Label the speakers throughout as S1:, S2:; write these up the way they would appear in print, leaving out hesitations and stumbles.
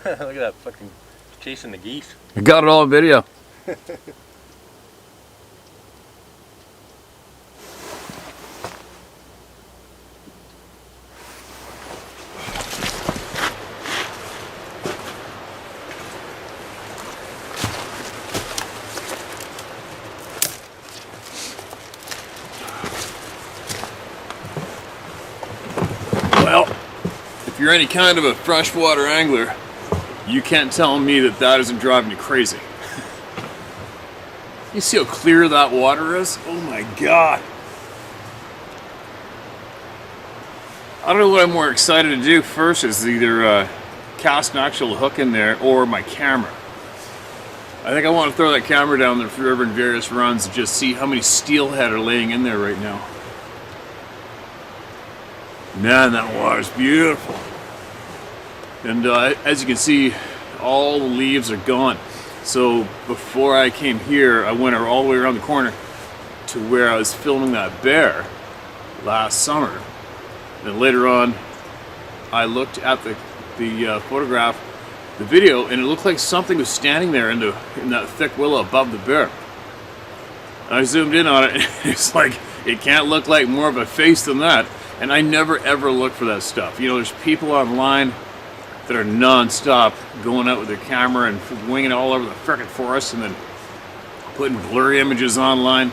S1: Look at that fucking chasing the geese.
S2: I got it all on video. Well, if you're any kind of a freshwater angler, you can't tell me that that isn't driving you crazy. You see how clear that water is? Oh my god. I don't know what I'm more excited to do first, is either cast an actual hook in there or my camera. I think I want to throw that camera down the river in various runs and just see how many steelhead are laying in there right now. Man, that water's beautiful. And as you can see, all the leaves are gone. So before I came here, I went all the way around the corner to where I was filming that bear last summer. Then later on, I looked at the photograph, the video, and it looked like something was standing there in that thick willow above the bear. And I zoomed in on it, and it's like, it can't look like more of a face than that. And I never ever look for that stuff. You know, there's people online that are non-stop going out with their camera and winging it all over the frickin' forest and then putting blurry images online,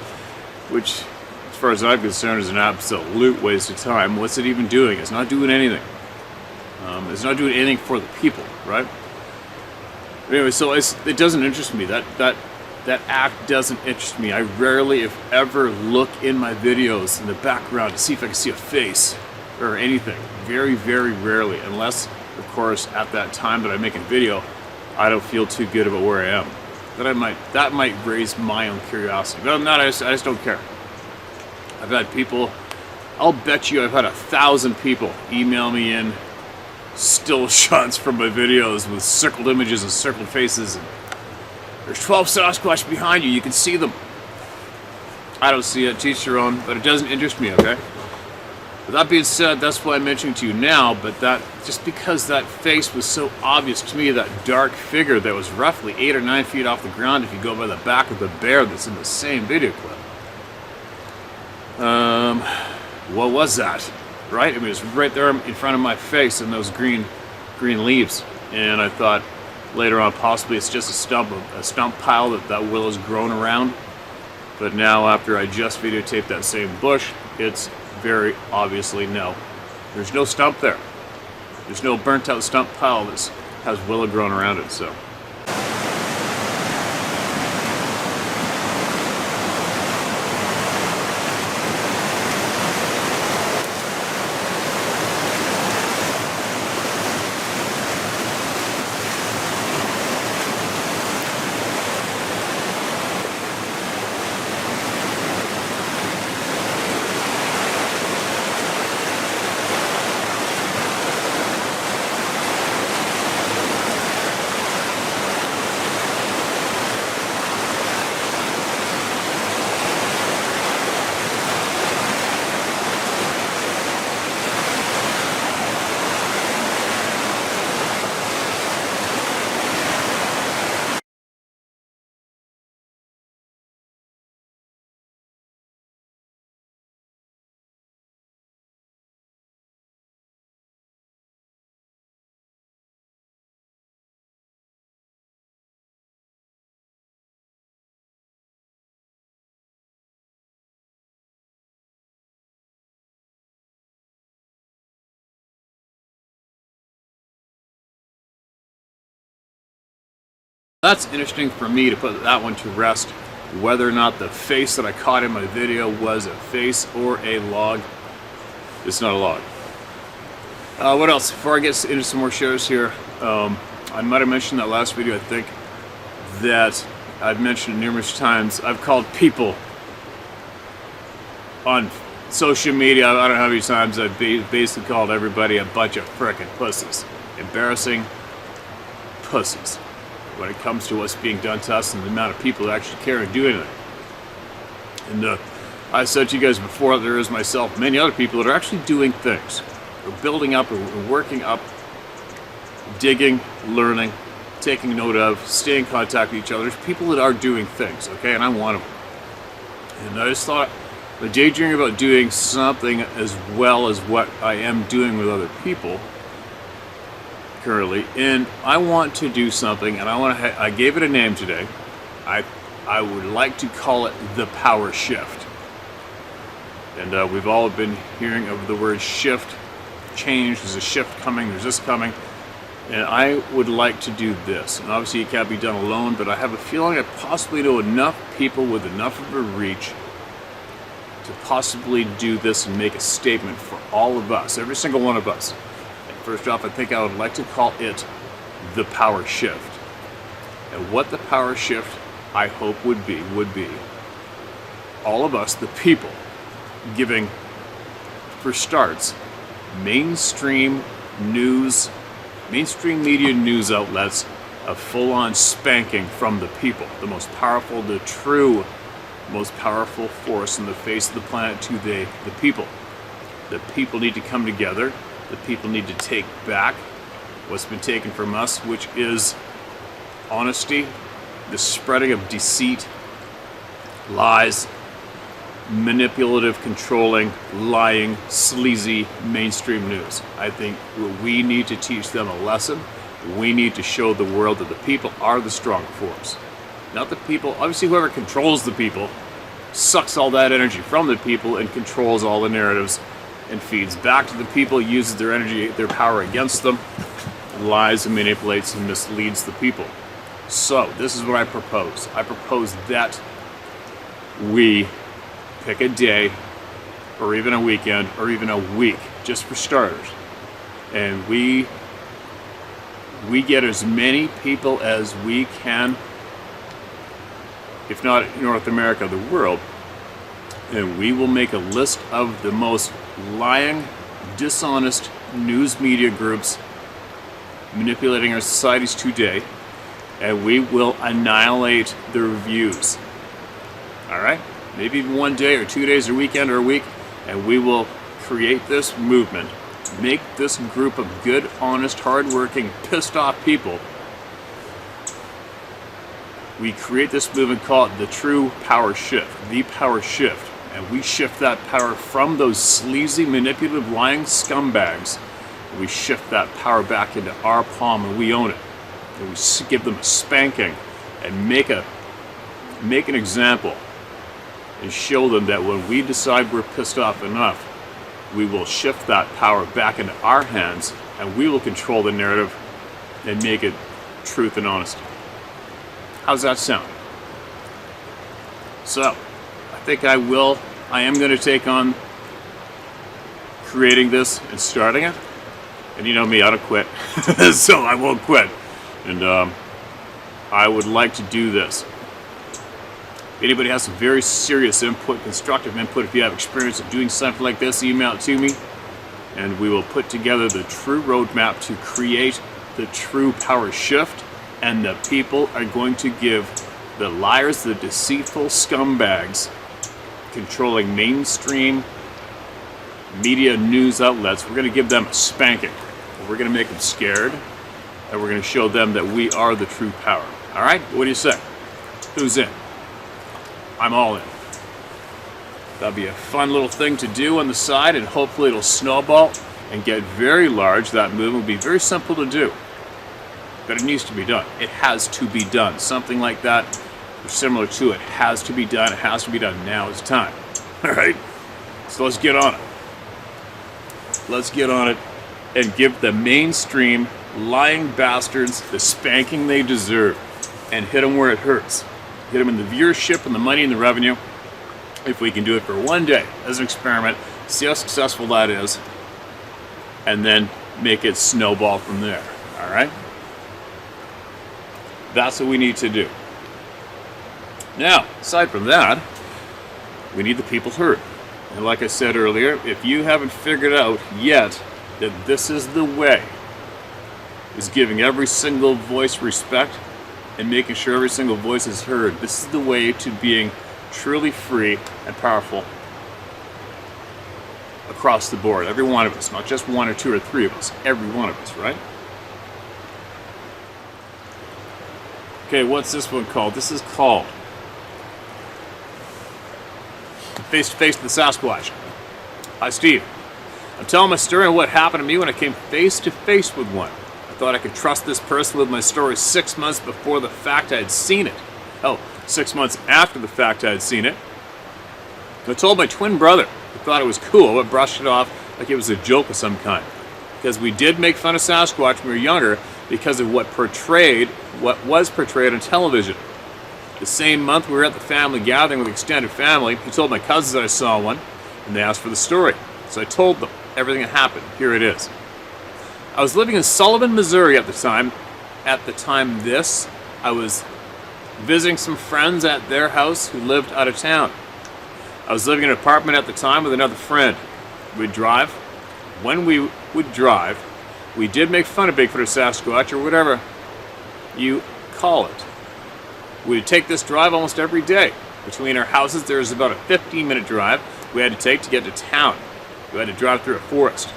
S2: which, as far as I'm concerned, is an absolute waste of time. What's it even doing? It's not doing anything. It's not doing anything for the people, right? Anyway, so it doesn't interest me. That act doesn't interest me. I rarely, if ever, look in my videos in the background to see if I can see a face or anything. Very, very rarely, unless, of course, at that time that I make a video, I don't feel too good about where I am. That might raise my own curiosity. But other than that, I just don't care. I've had people, I'll bet you I've had 1,000 people email me in still shots from my videos with circled images and circled faces. And there's 12 Sasquatch behind you, you can see them. I don't see it, teach your own, but it doesn't interest me, okay? With that being said, that's why I'm mentioning to you now, but that, just because that face was so obvious to me, that dark figure that was roughly 8 or 9 feet off the ground if you go by the back of the bear that's in the same video clip. What was that? Right? I mean, it was right there in front of my face in those green leaves. And I thought later on possibly it's just a stump pile that willow's grown around. But now, after I just videotaped that same bush, it's very obviously no. There's no stump there. There's no burnt out stump pile that has willow grown around it, so. That's interesting for me to put that one to rest, whether or not the face that I caught in my video was a face or a log. It's not a log. What else? Before I get into some more shows here, I might have mentioned that last video, I think, that I've mentioned numerous times. I've called people on social media, I don't know how many times I've basically called everybody a bunch of frickin' pussies. Embarrassing pussies when it comes to what's being done to us and the amount of people that actually care and do anything. And I said to you guys before, there is myself, many other people that are actually doing things. We're building up and working up digging, learning, taking note of, stay in contact with each other. There's people that are doing things, okay, and I'm one of them. And I just thought, I'm daydreaming about doing something as well as what I am doing with other people currently, and I want to do something, and I gave it a name today. I would like to call it the Power Shift. And we've all been hearing of the word shift, change. There's a shift coming. There's this coming. And I would like to do this. And obviously it can't be done alone, but I have a feeling I possibly know enough people with enough of a reach to possibly do this and make a statement for all of us, every single one of us. And first off, I think I would like to call it the Power Shift. And what the Power Shift, I hope, would be all of us, the people, giving, for starts, mainstream media news outlets a full-on spanking from the people, the most powerful, the true most powerful force on the face of the planet to the people. The people need to come together. The people need to take back what's been taken from us, which is honesty, the spreading of deceit, lies, manipulative, controlling, lying, sleazy mainstream news. I think we need to teach them a lesson. We need to show the world that the people are the strong force. Not the people, obviously whoever controls the people sucks all that energy from the people and controls all the narratives and feeds back to the people, uses their energy, their power against them, lies and manipulates and misleads the people. So, this is what I propose. I propose that we pick a day, or even a weekend, or even a week, just for starters, and we get as many people as we can, if not North America, the world, and we will make a list of the most lying, dishonest news media groups manipulating our societies today, and we will annihilate their views. Alright? Maybe even one day or 2 days or weekend or a week, and we will create this movement, make this group of good, honest, hardworking, pissed off people. We create this movement called the True Power Shift, the Power Shift, and we shift that power from those sleazy, manipulative, lying scumbags. And we shift that power back into our palm, and we own it. And we give them a spanking and make an example. And show them that when we decide we're pissed off enough, we will shift that power back into our hands, and we will control the narrative and make it truth and honesty. How's that sound? So, I think I am going to take on creating this and starting it. And you know me, I don't quit. So I won't quit. And I would like to do this. If anybody has some very serious input, constructive input, if you have experience of doing something like this, email it to me, and we will put together the true roadmap to create the true power shift, and the people are going to give the liars, the deceitful scumbags controlling mainstream media news outlets, we're going to give them a spanking. We're going to make them scared, and we're going to show them that we are the true power. All right? What do you say? Who's in? I'm all in. That'll be a fun little thing to do on the side, and hopefully it'll snowball and get very large. That movement will be very simple to do, but it needs to be done. It has to be done. Something like that, or similar to it, has to be done. It has to be done. Now is time. All right? So let's get on it. Let's get on it and give the mainstream lying bastards the spanking they deserve, and hit them where it hurts. Get them in the viewership and the money and the revenue. If we can do it for one day as an experiment, see how successful that is, and then make it snowball from there. All right? That's what we need to do. Now, aside from that, we need the people heard. And like I said earlier, if you haven't figured out yet that this is the way, is giving every single voice respect and making sure every single voice is heard. This is the way to being truly free and powerful across the board. Every one of us, not just one or two or three of us, every one of us, right? Okay, what's this one called? This is called Face to Face with the Sasquatch. Hi, Steve. I'm telling my story on what happened to me when I came face to face with one. I thought I could trust this person with my story 6 months before the fact I had seen it. Hell, 6 months after the fact I had seen it. I told my twin brother, who thought it was cool, but brushed it off like it was a joke of some kind. Because we did make fun of Sasquatch when we were younger because of what was portrayed on television. The same month we were at the family gathering with extended family, he told my cousins that I saw one, and they asked for the story. So I told them everything that happened. Here it is. I was living in Sullivan, Missouri at the time. I was visiting some friends at their house who lived out of town. I was living in an apartment at the time with another friend. We'd drive. When we would drive, we did make fun of Bigfoot or Sasquatch or whatever you call it. We would take this drive almost every day. Between our houses, there was about a 15-minute drive we had to take to get to town. We had to drive through a forest.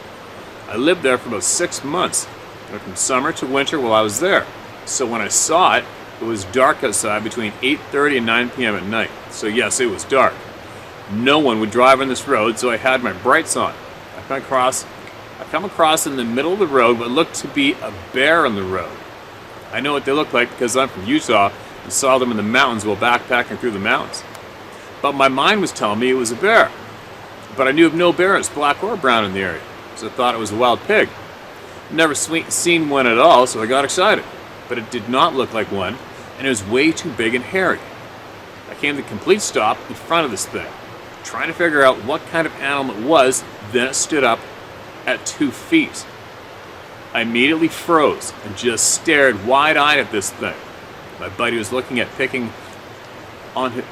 S2: I lived there for about 6 months, from summer to winter while I was there. So when I saw it, it was dark outside between 8:30 and 9 p.m. at night. So yes, it was dark. No one would drive on this road, so I had my brights on. I come across in the middle of the road what looked to be a bear on the road. I know what they look like because I'm from Utah and saw them in the mountains while backpacking through the mountains. But my mind was telling me it was a bear. But I knew of no bears, black or brown, in the area, so I thought it was a wild pig. Never seen one at all, so I got excited. But it did not look like one, and it was way too big and hairy. I came to a complete stop in front of this thing, trying to figure out what kind of animal it was. Then it stood up at 2 feet. I immediately froze and just stared wide-eyed at this thing. My buddy was looking at picking on his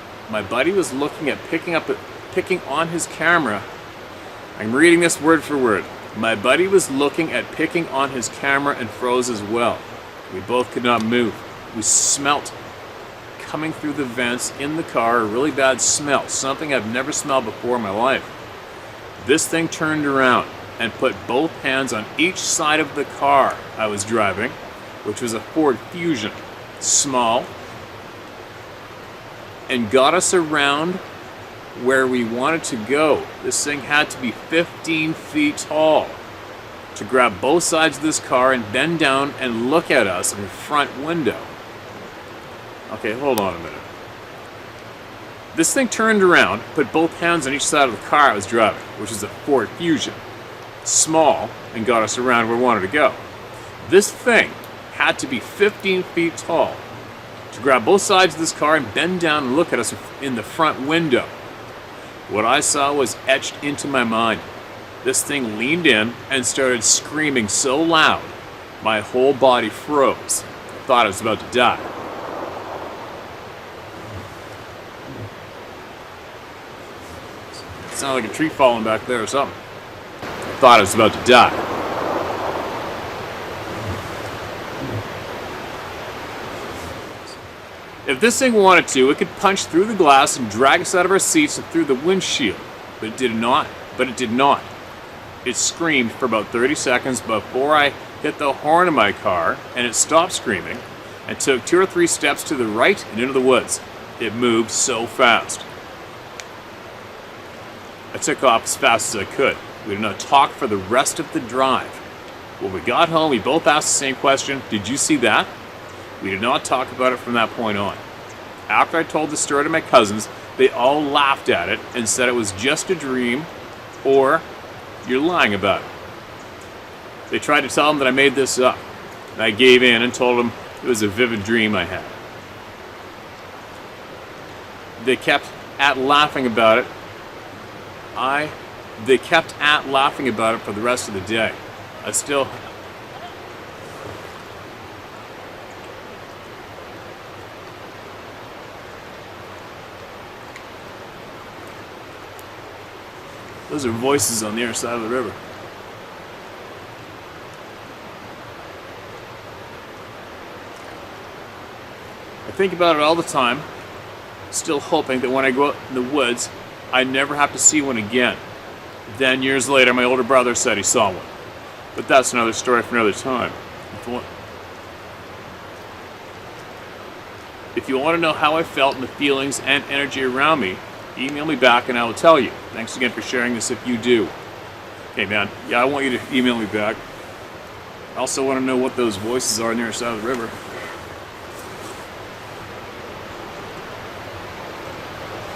S2: camera. I'm reading this word for word. My buddy was looking at picking on his camera and froze as well. We both could not move. We smelt coming through the vents in the car, a really bad smell, something I've never smelled before in my life. This thing turned around and put both hands on each side of the car I was driving, which was a Ford Fusion, small, and got us around where we wanted to go. This thing had to be 15 feet tall to grab both sides of this car and bend down and look at us in the front window. Okay, hold on a minute. This thing turned around, put both hands on each side of the car I was driving, which is a Ford Fusion, small, and got us around where we wanted to go. This thing had to be 15 feet tall to grab both sides of this car and bend down and look at us in the front window. What I saw was etched into my mind. This thing leaned in and started screaming so loud, my whole body froze. I thought I was about to die. It sounded like a tree falling back there or something. I thought I was about to die. If this thing wanted to, it could punch through the glass and drag us out of our seats and through the windshield. But it did not. It screamed for about 30 seconds before I hit the horn of my car, and it stopped screaming and took 2 or 3 steps to the right and into the woods. It moved so fast. I took off as fast as I could. We did not talk for the rest of the drive. When we got home, we both asked the same question: did you see that? We did not talk about it from that point on. After I told the story to my cousins, they all laughed at it and said it was just a dream, or you're lying about it. They tried to tell them that I made this up, and I gave in and told them it was a vivid dream I had. They kept at laughing about it. They kept at laughing about it for the rest of the day. Those are voices on the other side of the river. I think about it all the time, still hoping that when I go out in the woods, I never have to see one again. Then years later, my older brother said he saw one. But that's another story for another time. If you want to know how I felt and the feelings and energy around me, email me back and I will tell you. Thanks again for sharing this if you do. Hey man, yeah, I want you to email me back. I also want to know what those voices are on the other side of the river.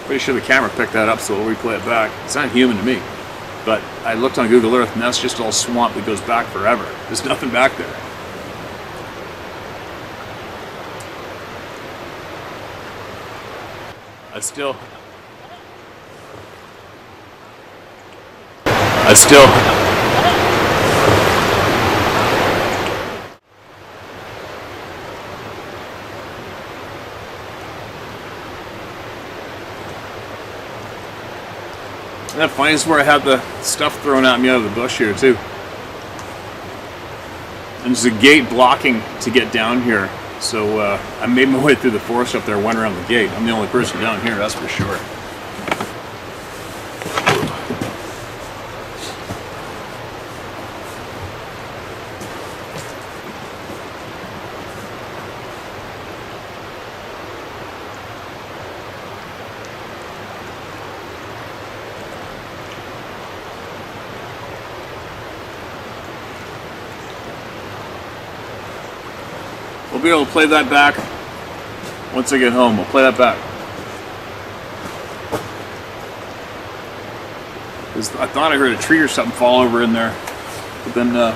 S2: Pretty sure the camera picked that up, so we'll replay it back. It's not human to me. But I looked on Google Earth and that's just all swamp that goes back forever. There's nothing back there. I still And that funny is where I had the stuff thrown at me out of the bush here too. And there's a gate blocking to get down here. So I made my way through the forest up there, went around the gate. I'm the only person down here, that's for sure. We'll be able to play that back once I get home. We'll play that back. I thought I heard a tree or something fall over in there, but then that's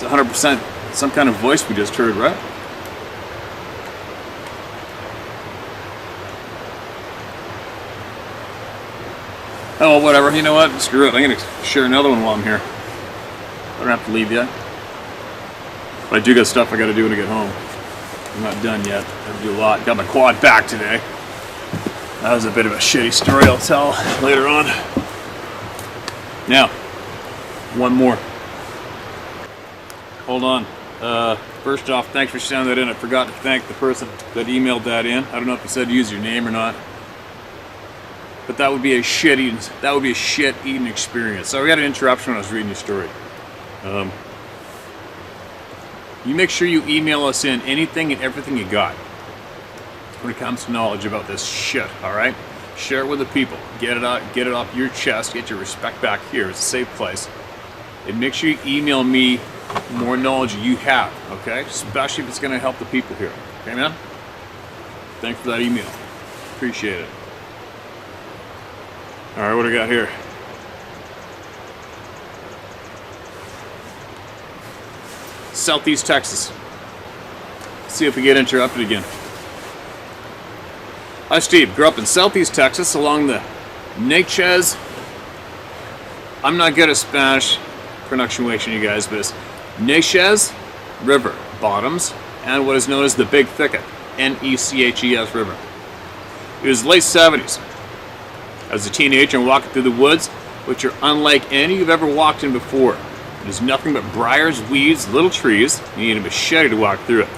S2: 100% some kind of voice we just heard, right? Oh, whatever. You know what? Screw it. I'm going to share another one while I'm here. I don't have to leave yet. But I do got stuff I got to do when I get home. I'm not done yet. I have to do a lot. Got my quad back today. That was a bit of a shitty story I'll tell later on. Now, one more. Hold on. First off, thanks for sending that in. I forgot to thank the person that emailed that in. I don't know if it said use your name or not. But that would be a shit eating experience. So we got an interruption when I was reading your story. You make sure you email us in anything and everything you got when it comes to knowledge about this shit, alright? Share it with the people. Get it off your chest, get your respect back here. It's a safe place. And make sure you email me more knowledge you have, okay? Especially if it's going to help the people here. Okay, man? Thanks for that email. Appreciate it. Alright, what do we got here? Southeast Texas. See if we get interrupted again. Hi Steve, grew up in Southeast Texas along the Natchez. I'm not good at Spanish pronunciation, you guys, but it's Natchez River bottoms and what is known as the Big Thicket, Neches River. It was late 70s. I was a teenager and walking through the woods, which are unlike any you've ever walked in before. There's nothing but briars, weeds, little trees. You need a machete to walk through it.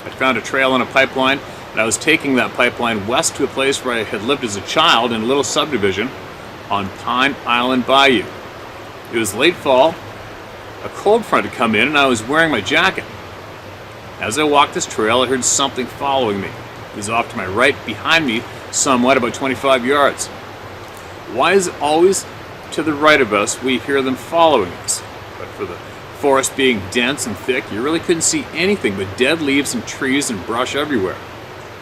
S2: I found a trail on a pipeline, and I was taking that pipeline west to a place where I had lived as a child in a little subdivision on Pine Island Bayou. It was late fall. A cold front had come in, and I was wearing my jacket. As I walked this trail, I heard something following me. It was off to my right, behind me, somewhat, about 25 yards. Why is it always to the right of us we hear them following us? But for the forest being dense and thick, you really couldn't see anything but dead leaves and trees and brush everywhere.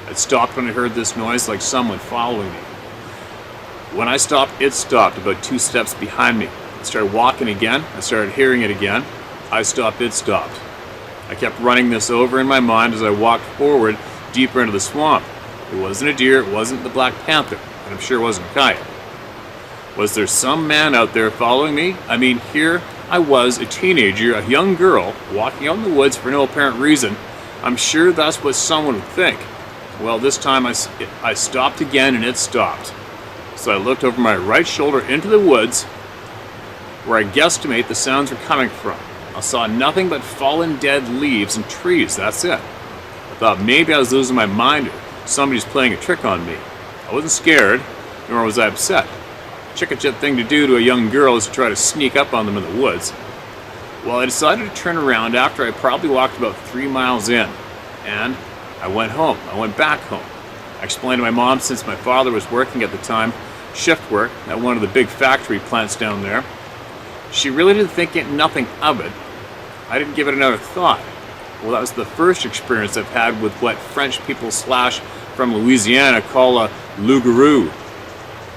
S2: I stopped when I heard this noise like someone following me. When I stopped, it stopped about 2 steps behind me. I started walking again. I started hearing it again. I stopped, it stopped. I kept running this over in my mind as I walked forward deeper into the swamp. It wasn't a deer, it wasn't the Black Panther, and I'm sure it wasn't a coyote. Was there some man out there following me? I mean, here I was, a teenager, a young girl, walking out in the woods for no apparent reason. I'm sure that's what someone would think. Well, this time I stopped again and it stopped. So I looked over my right shoulder into the woods where I guesstimate the sounds were coming from. I saw nothing but fallen dead leaves and trees, that's it. I thought maybe I was losing my mind or somebody's playing a trick on me. I wasn't scared, nor was I upset. Chicken-shit thing to do to a young girl is to try to sneak up on them in the woods. Well, I decided to turn around after I probably walked about 3 miles in. and I went home. I went back home. I explained to my mom, since my father was working at the time, shift work at one of the big factory plants down there. She really didn't think nothing of it. I didn't give it another thought. Well, that was the first experience I've had with what French people from Louisiana call a loup-garou,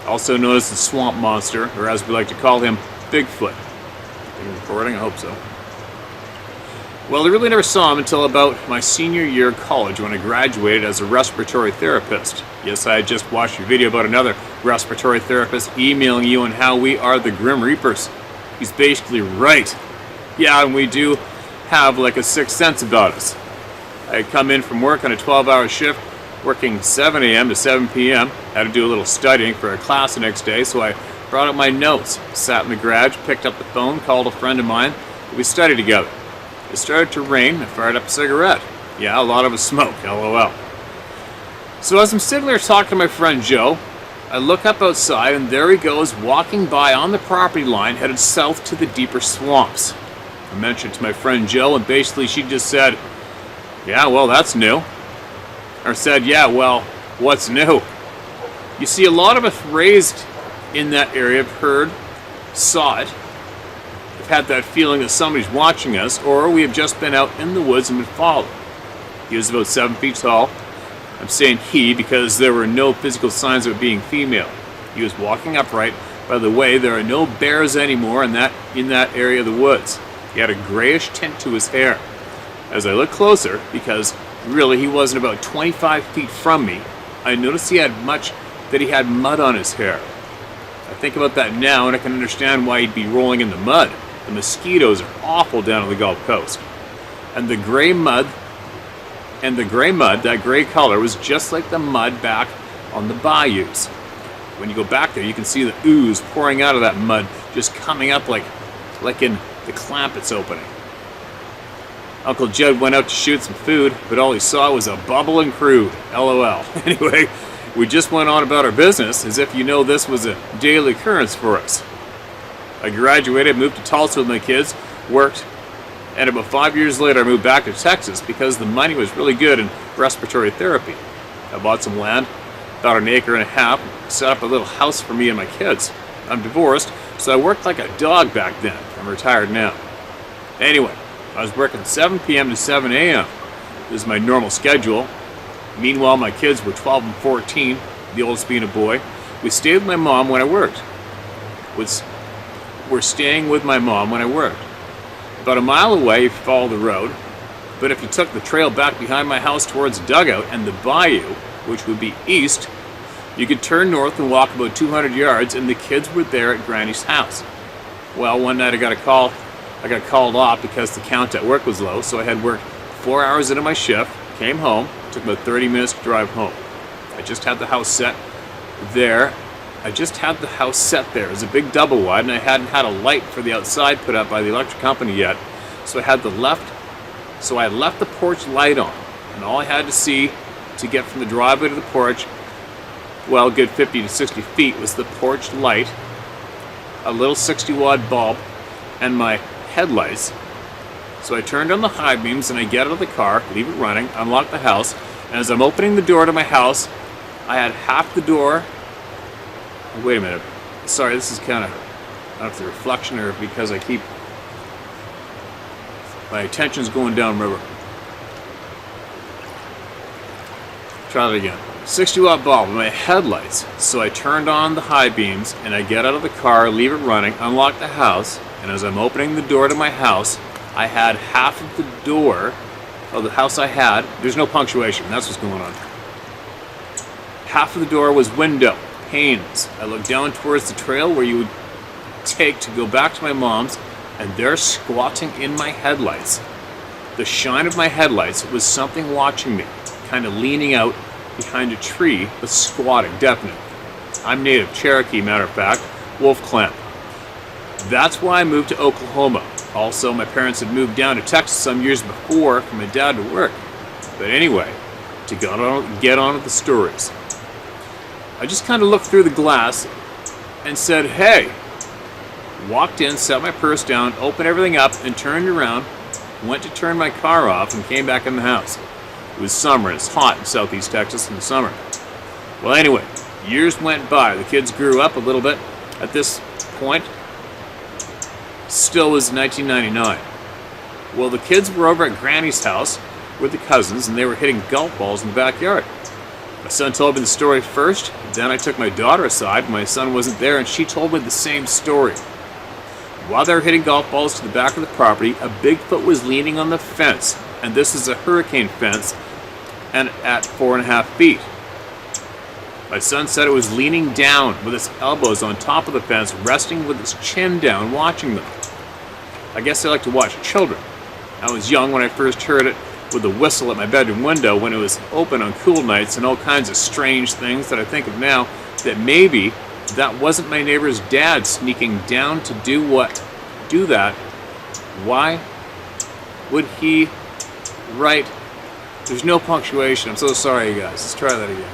S2: also known as the swamp monster, or as we like to call him, Bigfoot. Are you recording? I hope so. Well, I really never saw him until about my senior year of college when I graduated as a respiratory therapist. Yes, I had just watched a video about another respiratory therapist emailing you on how we are the Grim Reapers. He's basically right. Yeah, and we do have like a sixth sense about us. I had come in from work on a 12-hour shift, working 7 a.m. to 7 p.m. Had to do a little studying for a class the next day, so I brought up my notes, sat in the garage, picked up the phone, called a friend of mine, and we studied together. It started to rain, I fired up a cigarette. Yeah, a lot of us smoke, LOL. So as I'm sitting there talking to my friend Joe, I look up outside and there he goes walking by on the property line headed south to the deeper swamps. I mentioned to my friend Joe and basically she just said, yeah, well, that's new. Or said, yeah, well, what's new? You see, a lot of us raised in that area have heard, saw it, have had that feeling that somebody's watching us, or we have just been out in the woods and been followed. He was about 7 feet tall. I'm saying he because there were no physical signs of it being female. He was walking upright. By the way, there are no bears anymore in that area of the woods. He had a grayish tint to his hair. As I looked closer, because really he wasn't about 25 feet from me, I noticed he had mud on his hair. I think about that now and I can understand why he'd be rolling in the mud. The mosquitoes are awful down on the Gulf Coast. And the gray mud, that gray color, was just like the mud back on the bayous. When you go back there, you can see the ooze pouring out of that mud, just coming up like in the Clampets opening. Uncle Judd went out to shoot some food, but all he saw was a bubbling crude. LOL. Anyway, we just went on about our business as if this was a daily occurrence for us. I graduated, moved to Tulsa with my kids, worked, and about 5 years later I moved back to Texas because the money was really good in respiratory therapy. I bought some land, about 1.5 acres, set up a little house for me and my kids. I'm divorced, so I worked like a dog back then. I'm retired now. Anyway, I was working 7 p.m. to 7 a.m. This is my normal schedule. Meanwhile, my kids were 12 and 14, the oldest being a boy. We stayed with my mom when I worked. We're staying with my mom when I worked. About a mile away if you follow the road, but if you took the trail back behind my house towards the dugout and the bayou, which would be east, you could turn north and walk about 200 yards and the kids were there at Granny's house. Well, one night I got called off because the count at work was low, so I had worked 4 hours into my shift, came home, took about 30 minutes to drive home. I just had the house set there. It was a big double wide, and I hadn't had a light for the outside put up by the electric company yet. So I had left the porch light on, and all I had to see to get from the driveway to the porch, well, a good 50 to 60 feet, was the porch light, a little 60-watt bulb, and my headlights. So I turned on the high beams and I get out of the car, leave it running, unlock the house, and as I'm opening the door to my house, I had half the door. Wait a minute. Sorry, this is kind of, I don't know if the reflection or because my attention's going downriver. Try that again. 60-watt bulb in my headlights. So I turned on the high beams and I get out of the car, leave it running, unlock the house, and as I'm opening the door to my house, I had half of the door of the house I had. There's no punctuation. That's what's going on. Half of the door was window, panes. I looked down towards the trail where you would take to go back to my mom's, and there, squatting in my headlights, the shine of my headlights, was something watching me, kind of leaning out behind a tree, but squatting, definitely. I'm native Cherokee, matter of fact, wolf clan. That's why I moved to Oklahoma. Also, my parents had moved down to Texas some years before for my dad to work. But anyway, to get on with the stories. I just kind of looked through the glass and said, hey. Walked in, set my purse down, opened everything up, and turned around, went to turn my car off, and came back in the house. It was summer, and it's hot in southeast Texas in the summer. Well, anyway, years went by. The kids grew up a little bit. At this point, still was 1999. Well, the kids were over at Granny's house with the cousins, and they were hitting golf balls in the backyard. My son told me the story first, then I took my daughter aside. My son wasn't there, and she told me the same story. While they were hitting golf balls to the back of the property, a Bigfoot was leaning on the fence, and this is a hurricane fence, and at 4.5 feet. My son said it was leaning down with its elbows on top of the fence, resting with its chin down, watching them. I guess they like to watch children. I was young when I first heard it with a whistle at my bedroom window when it was open on cool nights and all kinds of strange things that I think of now, that maybe that wasn't my neighbor's dad sneaking down to do that. Why would he write? There's no punctuation. I'm so sorry, you guys. Let's try that again.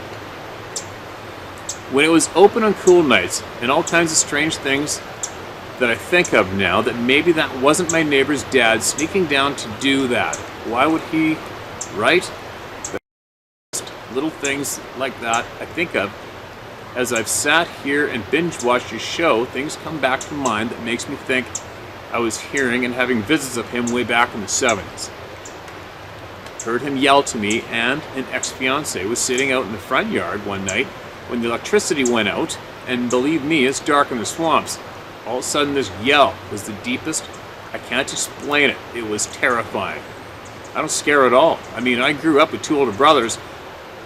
S2: When it was open on cool nights and all kinds of strange things that I think of now, that maybe that wasn't my neighbor's dad sneaking down to do that. Why would he write? Little things like that I think of. As I've sat here and binge watched your show, things come back to mind that makes me think I was hearing and having visits of him way back in the 70s. Heard him yell to me, and an ex-fiance was sitting out in the front yard one night when the electricity went out, and believe me, it's dark in the swamps. All of a sudden this yell was the deepest. I can't explain it. It was terrifying. I don't scare at all. I mean, I grew up with 2 older brothers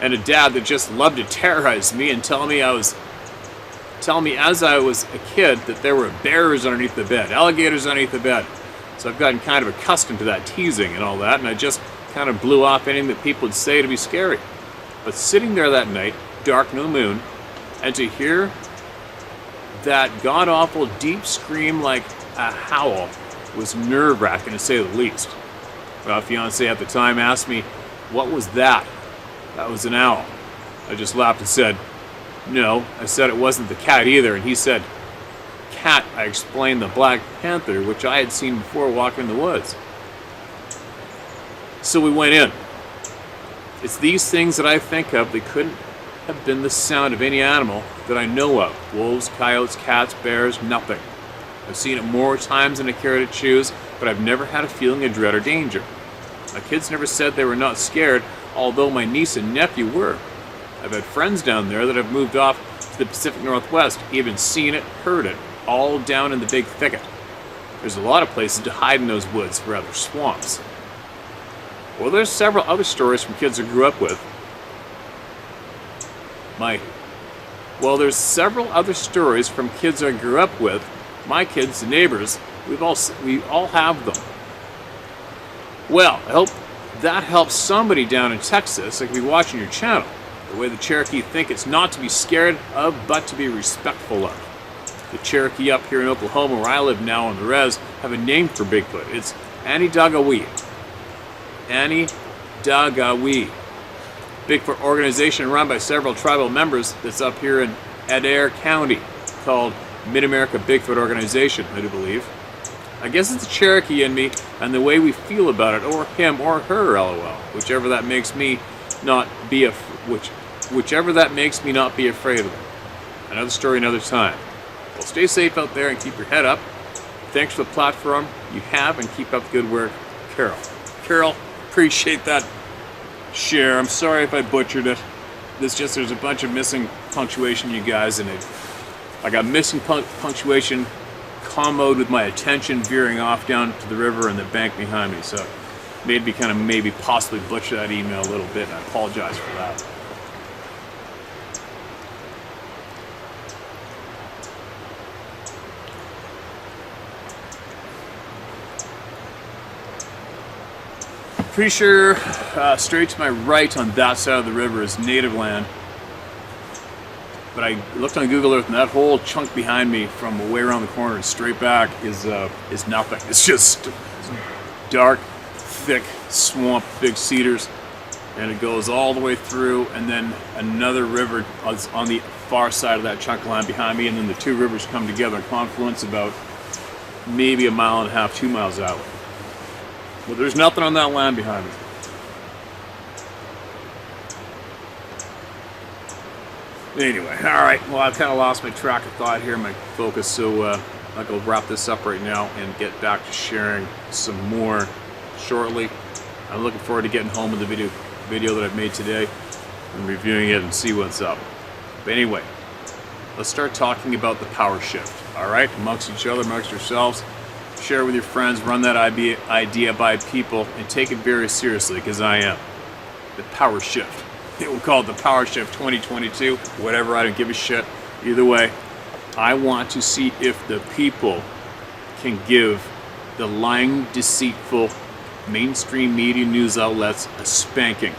S2: and a dad that just loved to terrorize me and tell me as I was a kid that there were bears underneath the bed, alligators underneath the bed. So I've gotten kind of accustomed to that teasing and all that, and I just kind of blew off anything that people would say to be scary. But sitting there that night, dark, no moon, and to hear that god-awful deep scream like a howl was nerve-wracking, to say the least. My fiance at the time asked me, "What was that?" "That was an owl." I just laughed and said, "No." I said it wasn't the cat either, and he said, "Cat." I explained the Black Panther, which I had seen before walking in the woods. So we went in. It's these things that I think of that couldn't have been the sound of any animal that I know of. Wolves, coyotes, cats, bears, nothing. I've seen it more times than I care to choose, but I've never had a feeling of dread or danger. My kids never said they were not scared, although my niece and nephew were. I've had friends down there that have moved off to the Pacific Northwest, even seen it, heard it, all down in the big thicket. There's a lot of places to hide in those woods, rather swamps. Well, there's several other stories from kids I grew up with. There's several other stories from kids I grew up with. My kids, the neighbors, we all have them. Well, I hope that helps somebody down in Texas that could be watching your channel. The way the Cherokee think it's not to be scared of, but to be respectful of. The Cherokee up here in Oklahoma, where I live now on the res, have a name for Bigfoot. It's Anidagawi. Anidagawi. Bigfoot organization run by several tribal members that's up here in Adair County, called Mid-America Bigfoot Organization, I do believe. I guess it's the Cherokee in me and the way we feel about it, or him or her, lol, whichever that makes me not be afraid of it. Another story, another time. Well, stay safe out there and keep your head up. Thanks for the platform you have, and keep up the good work, Carol. Carol, appreciate that share. I'm sorry if I butchered it. There's a bunch of missing punctuation, you guys, and I got missing punctuation comboed with my attention veering off down to the river and the bank behind me, so it made me kind of maybe possibly butcher that email a little bit, and I apologize for that. Pretty sure straight to my right on that side of the river is native land. But I looked on Google Earth, and that whole chunk behind me from way around the corner and straight back is nothing. It's just dark, thick swamp, big cedars, and it goes all the way through, and then another river is on the far side of that chunk of land behind me, and then the two rivers come together and confluence about maybe 1.5 miles, 2 miles out. But there's nothing on that land behind me. Anyway, all right. Well, I've kind of lost my track of thought here, my focus. So I'll go wrap this up right now and get back to sharing some more shortly. I'm looking forward to getting home with the video that I've made today and reviewing it and see what's up. But anyway, let's start talking about the power shift. All right, amongst each other, amongst yourselves. Share it with your friends. Run that idea by people and take it very seriously, because I am. The power shift. We'll call it the Power Shift 2022, whatever, I don't give a shit. Either way, I want to see if the people can give the lying, deceitful, mainstream media news outlets a spanking.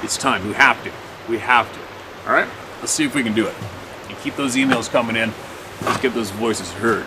S2: It's time. We have to. We have to. All right? Let's see if we can do it. And keep those emails coming in. Let's get those voices heard.